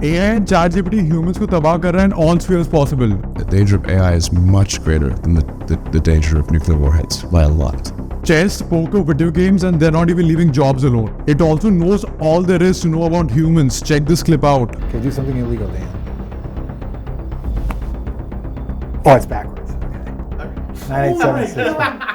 AI and ChatGPT humans को तबाह कर रहा है in all spheres possible. The danger of AI is much greater than the danger of nuclear warheads by a lot. Chess, poker, video games, and they're not even leaving jobs alone. It also knows all there is to know about humans. Check this clip out. Okay, do something illegal, Dan. Oh, it's backwards. Okay. 9876.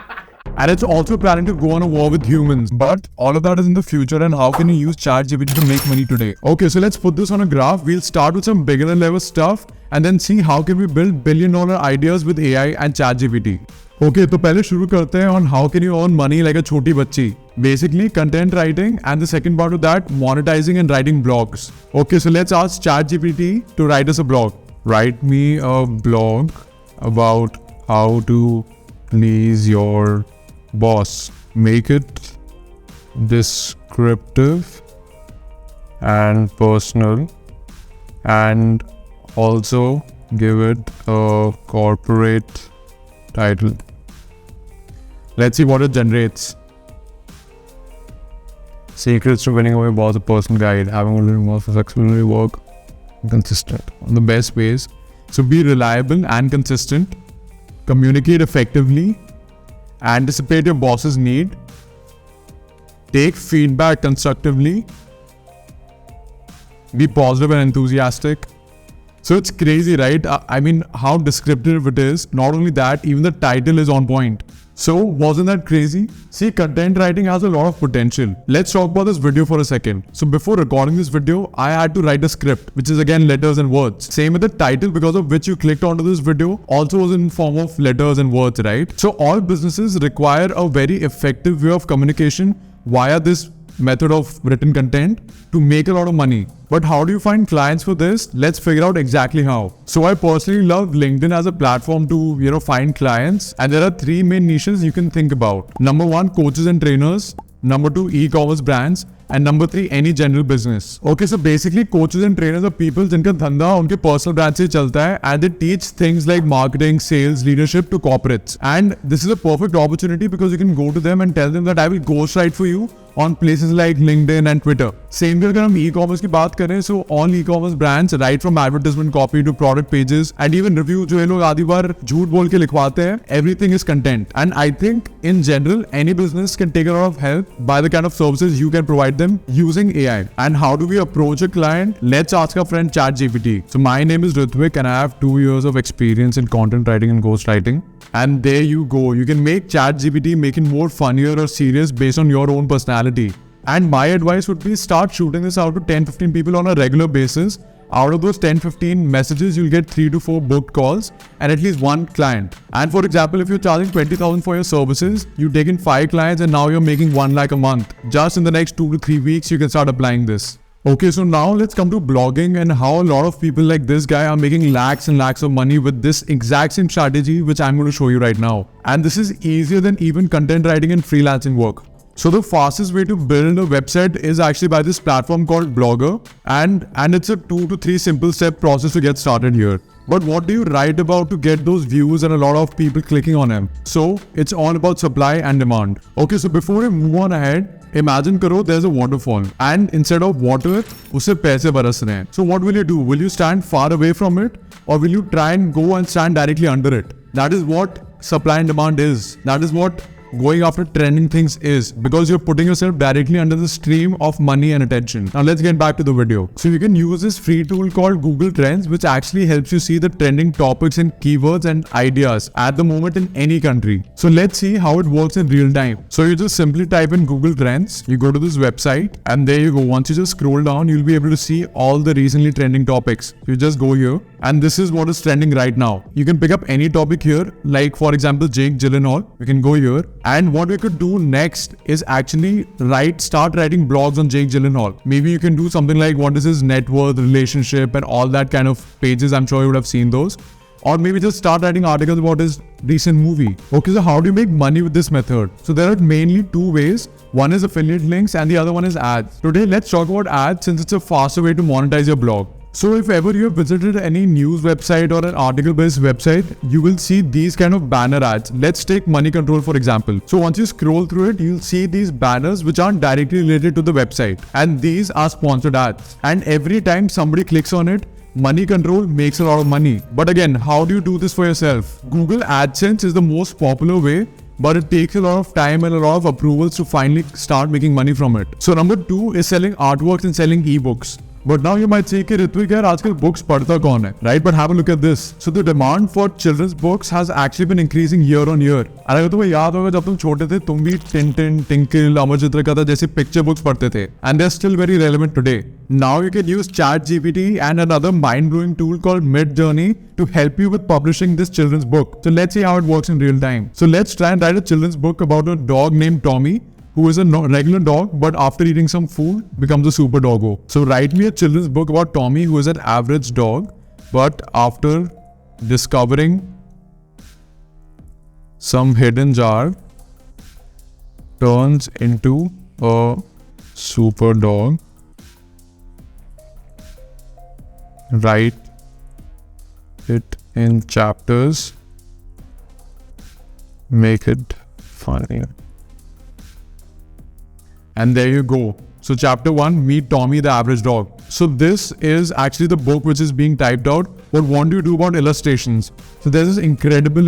And it's also planning to go on a war with humans. But all of that is in the future, and how can you use ChatGPT to make money today? Okay, so let's put this on a graph. We'll start with some beginner level stuff and then see how can we build billion-dollar ideas with AI and ChatGPT. Okay, तो पहले शुरू करते हैं on how can you earn money like a छोटी बच्ची. Basically, content writing, and the second part of that, monetizing and writing blogs. Okay, so let's ask ChatGPT to write us a blog. Write me a blog about how to please your boss. Make it descriptive and personal, and also give it a corporate title. Let's see what it generates. Secrets to winning over your boss, a personal guide, having a little more flexibility, work consistent on the best ways. So be reliable and consistent, communicate effectively, anticipate your boss's need, take feedback constructively, be positive and enthusiastic. So it's crazy, right? I mean, how descriptive it is. Not only that, even the title is on point. So wasn't that crazy? See, content writing has a lot of potential. Let's talk about this video for a second. So before recording this video, I had to write a script, which is again letters and words. Same with the title, because of which you clicked onto this video, also was in form of letters and words, right? So all businesses require a very effective way of communication via this method of written content to make a lot of money. But how do you find clients for this? Let's figure out exactly how. So I personally love LinkedIn as a platform to, find clients. And there are three main niches you can think about. Number one, coaches and trainers. Number two, e-commerce brands. And number three, any general business. Okay, so basically coaches and trainers are people जिनका धंधा उनके personal brand से चलता है, and they teach things like marketing, sales, leadership to corporates. And this is a perfect opportunity because you can go to them and tell them that I will ghostwrite for you on places like LinkedIn and Twitter. Same way अगर हम e-commerce की बात करें, so all e-commerce brands, right from advertisement copy to product pages and even review जो ये लोग आधी बार झूठ बोल के लिखवाते हैं, everything is content. And I think in general, any business can take a lot of help by the kind of services you can provide them using AI. And how do we approach a client? Let's ask our friend ChatGPT. So my name is Ritvik and I have 2 years of experience in content writing and ghostwriting. And there you go. You can make ChatGPT make it more funnier or serious based on your own personality. And my advice would be start shooting this out to 10-15 people on a regular basis. Out of those 10-15 messages, you'll get 3 to 4 booked calls and at least 1 client. And for example, if you're charging 20,000 for your services, you take in 5 clients and now you're making 1 lakh a month. Just in the next 2 to 3 weeks, you can start applying this. Okay, so now let's come to blogging and how a lot of people like this guy are making lakhs and lakhs of money with this exact same strategy, which I'm going to show you right now. And this is easier than even content writing and freelancing work. So the fastest way to build a website is actually by this platform called Blogger, and it's a 2 to 3 simple step process to get started here. But what do you write about to get those views and a lot of people clicking on them? So it's all about supply and demand. Okay, so before we move on ahead, imagine karo there's a waterfall and instead of water, usse paise baras rahe hain. So what will you do? Will you stand far away from it or will you try and go and stand directly under it? That is what supply and demand is. That is what going after trending things is, because you're putting yourself directly under the stream of money and attention. Now let's get back to the video. So you can use this free tool called Google Trends, which actually helps you see the trending topics and keywords and ideas at the moment in any country. So let's see how it works in real time. So you just simply type in Google Trends, you go to this website and there you go. Once you just scroll down, you'll be able to see all the recently trending topics. You just go here and this is what is trending right now. You can pick up any topic here, like for example, Jake Gyllenhaal. You can go here. And what we could do next is actually start writing blogs on Jake Gyllenhaal. Maybe you can do something like what is his net worth, relationship and all that kind of pages. I'm sure you would have seen those. Or maybe just start writing articles about his recent movie. Okay, so how do you make money with this method? So there are mainly 2 ways. One is affiliate links and the other one is ads. Today, let's talk about ads since it's a faster way to monetize your blog. So if ever you have visited any news website or an article-based website, you will see these kind of banner ads. Let's take Money Control for example. So once you scroll through it, you'll see these banners which aren't directly related to the website. And these are sponsored ads. And every time somebody clicks on it, Money Control makes a lot of money. But again, how do you do this for yourself? Google AdSense is the most popular way, but it takes a lot of time and a lot of approvals to finally start making money from it. So number 2 is selling artworks and selling ebooks. But now you might say, कि ऋत्विक यार आजकल books पढ़ता कौन है, right? But have a look at this. So the demand for children's books has actually been increasing year on year. And अगर तुम्हें याद होगा जब तुम छोटे थे, तुम भी Tintin, Tinkle, अमर चित्रकथा जैसे picture books पढ़ते थे. And they're still very relevant today. Now you can use Chatgpt and another mind-blowing tool called Midjourney to help you with publishing this children's book. So let's see how it works in real time. So let's try and write a children's book about a dog named Tommy, who is a regular dog, but after eating some food, becomes a super doggo. So write me a children's book about Tommy, who is an average dog, but after discovering some hidden jar, turns into a super dog. Write it in chapters. Make it funny. And there you go. So chapter 1, meet Tommy the average dog. So this is actually the book which is being typed out. But what do you do about illustrations? So there's this incredible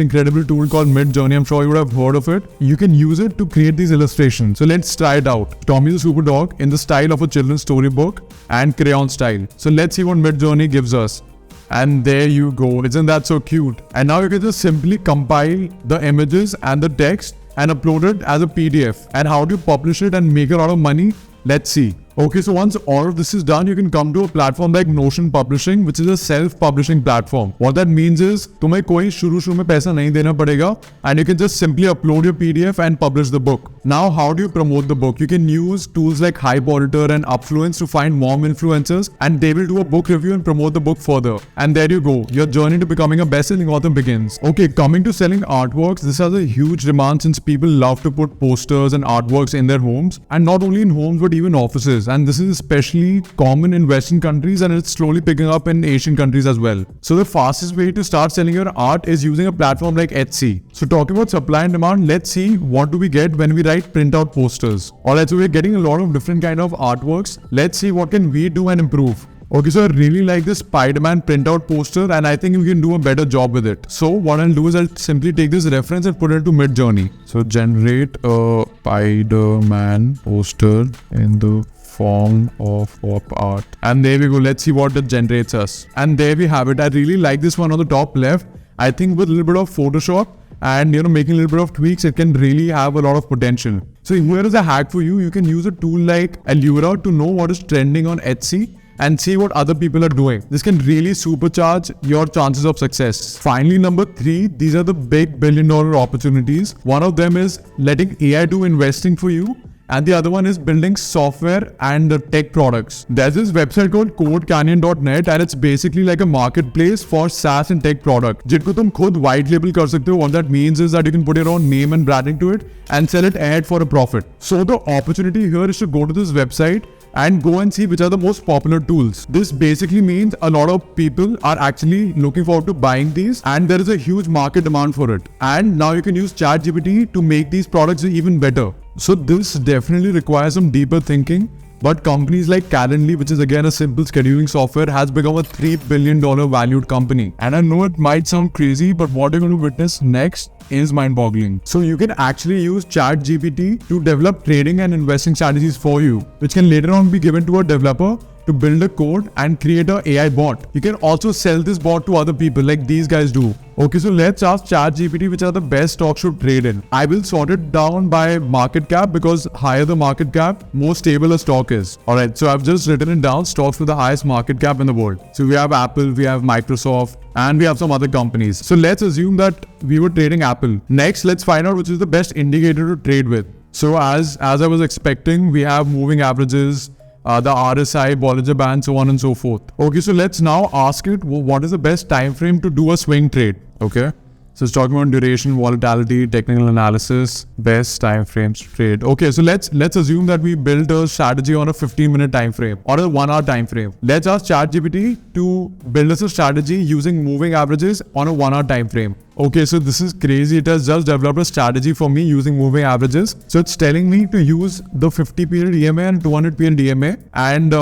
tool called Midjourney. I'm sure you would have heard of it. You can use it to create these illustrations. So let's try it out. Tommy the super dog in the style of a children's storybook and crayon style. So let's see what Midjourney gives us. And there you go. Isn't that so cute? And now you can just simply compile the images and the text and upload it as a PDF. And how do you publish it and make a lot of money? Let's see. Okay, so once all of this is done, you can come to a platform like Notion Publishing, which is a self-publishing platform. What that means is, तुम्हें कोई शुरू में पैसा नहीं देना पड़ेगा, and you can just simply upload your PDF and publish the book. Now, how do you promote the book? You can use tools like Hype Auditor and Upfluence to find mom influencers, and they will do a book review and promote the book further. And there you go. Your journey to becoming a best-selling author begins. Okay, coming to selling artworks, this has a huge demand since people love to put posters and artworks in their homes, and not only in homes but even offices. And this is especially common in Western countries, and it's slowly picking up in Asian countries as well. So the fastest way to start selling your art is using a platform like Etsy. So talking about supply and demand, let's see what do we get when we write printout posters. Alright, so we're getting a lot of different kind of artworks. Let's see what can we do and improve. Okay, so I really like this Spider-Man printout poster, and I think we can do a better job with it. So what I'll do is I'll simply take this reference and put it into Midjourney. So generate a Spider-Man poster in the form of pop art. And there we go. Let's see what it generates us. And there we have it. I really like this one on the top left. I think with a little bit of Photoshop and making a little bit of tweaks, it can really have a lot of potential. So here is a hack for you. You can use a tool like Allura to know what is trending on Etsy and see what other people are doing. This can really supercharge your chances of success. Finally, number 3, these are the big billion-dollar opportunities. One of them is letting AI do investing for you, and the other one is building software and tech products. There's this website called codecanyon.net, and it's basically like a marketplace for SaaS and tech products. जिनको तुम खुद white label कर सकते हो. What that means is that you can put your own name and branding to it and sell it ahead for a profit. So the opportunity here is to go to this website and go and see which are the most popular tools. This basically means a lot of people are actually looking forward to buying these, and there is a huge market demand for it. And now you can use ChatGPT to make these products even better. So this definitely requires some deeper thinking, but companies like Calendly, which is again a simple scheduling software, has become a $3 billion valued company. And I know it might sound crazy, but what you're going to witness next is mind-boggling. So you can actually use ChatGPT to develop trading and investing strategies for you, which can later on be given to a developer to build a code and create an AI bot. You can also sell this bot to other people like these guys do. Okay, so let's ask ChatGPT which are the best stocks to trade in. I will sort it down by market cap, because higher the market cap, more stable a stock is. Alright, so I've just written it down, stocks with the highest market cap in the world. So we have Apple, we have Microsoft, and we have some other companies. So let's assume that we were trading Apple. Next, let's find out which is the best indicator to trade with. So as I was expecting, we have moving averages, the RSI, Bollinger Band, so on and so forth. Okay, so let's now ask it what is the best time frame to do a swing trade. Okay, So it's talking about duration, volatility, technical analysis, best time frames to trade. Okay, so let's assume that we built a strategy on a 15-minute time frame or a 1-hour time frame. Let's ask ChatGPT to build us a strategy using moving averages on a 1-hour time frame. Okay, so this is crazy. It has just developed a strategy for me using moving averages. So it's telling me to use the 50 period EMA and 200 period EMA, and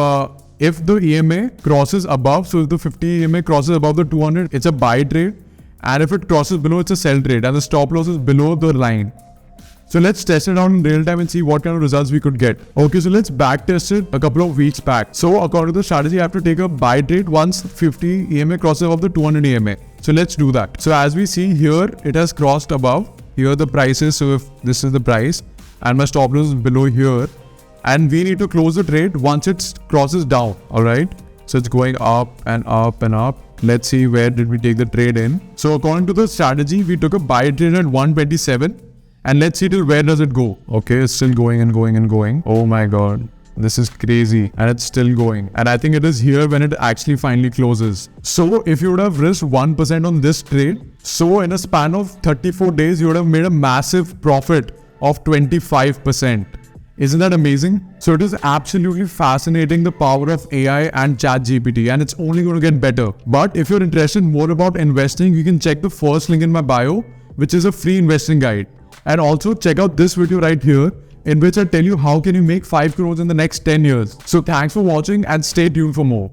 if the EMA crosses above, so if the 50 EMA crosses above the 200, it's a buy trade. And if it crosses below, it's a sell trade, and the stop loss is below the line. So let's test it out in real time and see what kind of results we could get. Okay, so let's back test it a couple of weeks back. So according to the strategy, I have to take a buy trade once 50 EMA crosses above the 200 EMA. So let's do that. So as we see here, it has crossed above. Here are the prices. So if this is the price and my stop loss is below here, and we need to close the trade once it crosses down. All right. So it's going up and up and up. Let's see, where did we take the trade in? So according to the strategy, we took a buy trade at 127, and let's see till where does it go. Okay, it's still going and going and going. Oh my god, this is crazy, and it's still going. And I think it is here when it actually finally closes. So if you would have risked 1% on this trade, so in a span of 34 days, you would have made a massive profit of 25%. Isn't that amazing? So it is absolutely fascinating, the power of AI and ChatGPT, and it's only going to get better. But if you're interested more about investing, you can check the first link in my bio, which is a free investing guide. And also check out this video right here, in which I tell you how can you make 5 crores in the next 10 years. So thanks for watching and stay tuned for more.